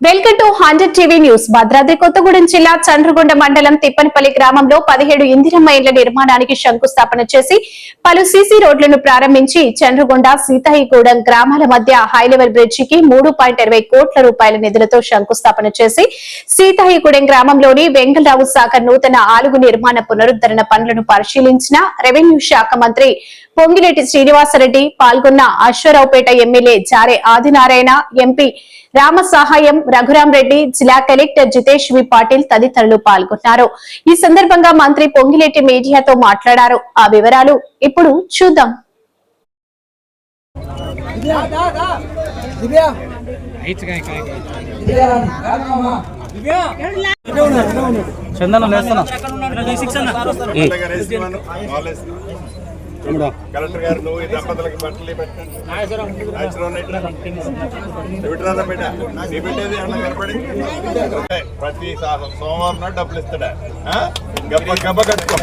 Welcome to 100 TV news. Bhadradri Kothagudem జిల్లా చంద్రగొండ మండలం తిప్పనపల్లి గ్రామంలో 17 ఇందిరమ్మ ఇళ్ల నిర్మాణానికి శంకుస్థాపన చేసి పలు సీసీ రోడ్లను ప్రారంభించి చంద్రగొండ సీతాయిగూడెం గ్రామాల మధ్య హైలెవెల్ బ్రిడ్జికి 3.20 కోట్ల రూపాయల నిధులతో శంకుస్థాపన చేసి సీతాయిగూడెం గ్రామంలోని వెంగళరావు సాగర్ నూతన ఆలుగు నిర్మాణ పునరుద్ధరణ పనులను పరిశీలించిన రెవెన్యూ శాఖ మంత్రి పొంగిలేటి శ్రీనివాసరెడ్డి పాల్గొన్న అశ్వరావుపేట ఎమ్మెల్యే జారే ఆదినారాయణ, ఎంపీ రామసహాయం, రఘురాం రెడ్డి, జిల్లా కలెక్టర్ జితేష్ వి పాటిల్ తదితరులు పాల్గొన్నారు. ఈ సందర్భంగా మంత్రి పొంగిలేటి మీడియాతో మాట్లాడారు. ఆ వివరాలు ఇప్పుడు చూద్దాం. కలెక్టర్ గారు నువ్వు ఈ దంపతులకి బట్టలు పెట్టండి. పెట్టేది అన్న కనపడి ప్రతి సోమవారం నాడు డబ్బులు ఇస్తాడా? గబ్బ కట్టుకో.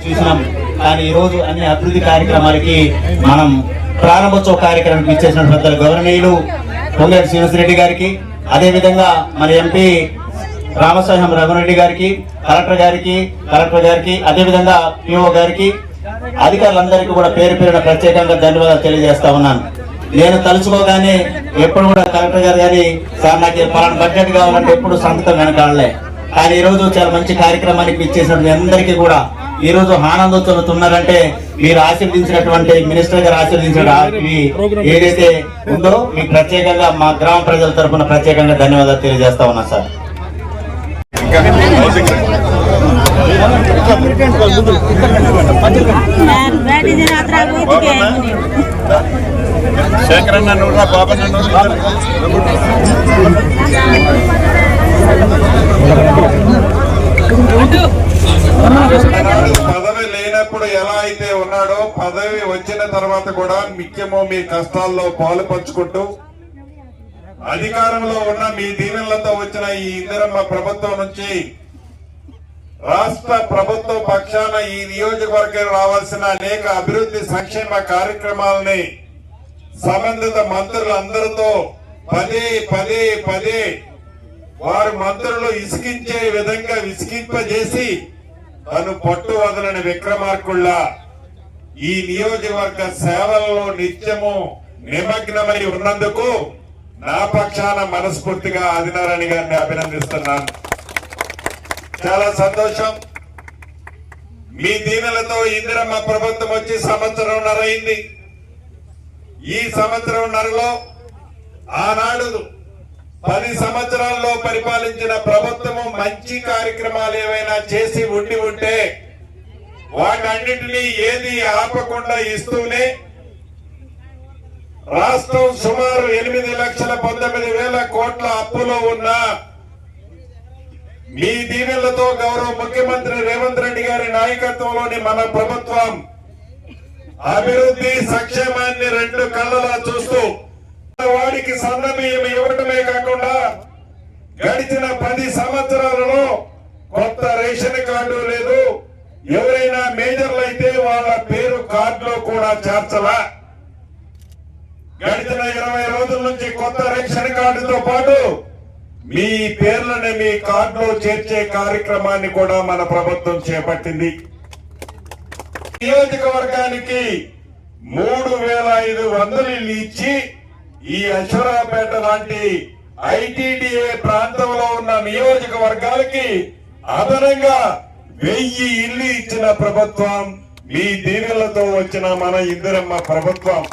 చూసినాం. కానీ ఈ రోజు అన్ని అభివృద్ధి కార్యక్రమాలకి మనం ప్రారంభోత్సవ కార్యక్రమానికి ఇచ్చేసిన పెద్దలు గవర్నీయులు పొంగిలేటి శ్రీనివాసరెడ్డి గారికి, అదేవిధంగా మన ఎంపీ రామసాహం రఘురెడ్డి గారికి, కలెక్టర్ గారికి అదేవిధంగా పిఓ గారికి, అధికారులందరికీ కూడా పేరు పేరున ప్రత్యేకంగా ధన్యవాదాలు తెలియజేస్తా ఉన్నాను. నేను తలుచుకోగానే ఎప్పుడు కూడా కలెక్టర్ గారు కానీ సార్ నాకు పలానా బడ్జెట్ కావాలంటే ఎప్పుడు సంతకం వెనకాడలే. కానీ ఈ రోజు చాలా మంచి కార్యక్రమానికి ఇచ్చేసినటువంటి అందరికీ కూడా ఈ రోజు ఆనందోత్సవంతో ఉన్నారంటే మీరు ఆశీర్వదించినటువంటి మినిస్టర్ గారు ఆశీర్వదించిన ఏదైతే ఉందో మీకు ప్రత్యేకంగా మా గ్రామ ప్రజల తరఫున ప్రత్యేకంగా ధన్యవాదాలు తెలియజేస్తా ఉన్నా సార్. శేఖరన్న నూరా బాబన్న పదవి లేనప్పుడు ఎలా అయితే ఉన్నాడో పదవి వచ్చిన తర్వాత కూడా నిత్యము మీ కష్టాల్లో పాలు పంచుకుంటూ అధికారంలో ఉన్న మీ దీవెనలతో వచ్చిన ఈ ఇందిరమ్మ ప్రభుత్వం నుంచి రాష్ట్ర ప్రభుత్వ పక్షాన ఈ నియోజకవర్గం రావాల్సిన అనేక అభివృద్ధి సంక్షేమ కార్యక్రమాలని సంబంధిత మంత్రులందరితో పదే వారు మంత్రులు ఇసికించే విధంగా విసిగింపజేసి తను పట్టు వదలని విక్రమార్కుళ్ళ ఈ నియోజకవర్గ సేవలలో నిత్యము నిమగ్నమై ఉన్నందుకు నా పక్షాన మనస్ఫూర్తిగా ఆదినారాయణ గారిని అభినందిస్తున్నాను. చాలా సంతోషం. మీ దీవెనలతో ఇందిరమ్మ ప్రభుత్వం వచ్చి సంవత్సరంన్నర అయింది. ఈ సంవత్సరంన్నరలో ఆనాడు 10 సంవత్సరాల్లో పరిపాలించిన ప్రభుత్వము మంచి కార్యక్రమాలు ఏవైనా చేసి ఉంటే వాటన్నిటినీ ఏది ఆపకుండా ఇస్తూనే రాష్ట్రం సుమారు 8,19,000 కోట్ల అప్పులో ఉన్న మీ దీవెనలతో గౌరవ ముఖ్యమంత్రి రేవంత్ రెడ్డి గారి నాయకత్వంలోని మన ప్రభుత్వం అభివృద్ధి సంక్షేమాన్ని 2 కళ్ళలా చూస్తూ వాడికి సన్నబియ్యం ఇవ్వటమే కాకుండా గడిచిన 10 సంవత్సరాలలో కొత్త రేషన్ కార్డు లేదు. ఎవరైనా మేజర్లు అయితే వాళ్ళ పేరు కార్డులో కూడా చేర్చలా. గడిచిన 20 రోజుల నుంచి కొత్త రేషన్ కార్డుతో పాటు మీ పేర్లని మీ కార్డులో చేర్చే కార్యక్రమాన్ని కూడా మన ప్రభుత్వం చేపట్టింది. నియోజకవర్గానికి 3,500 ఇల్లు ఇచ్చి ఈ అశ్వరావుపేట లాంటి ఐటీడీఏ ప్రాంతంలో ఉన్న నియోజకవర్గాలకి అదనంగా 1000 ఇల్లు ఇచ్చిన ప్రభుత్వం మీ దీవెనలతో వచ్చిన మన ఇందిరమ్మ ప్రభుత్వం.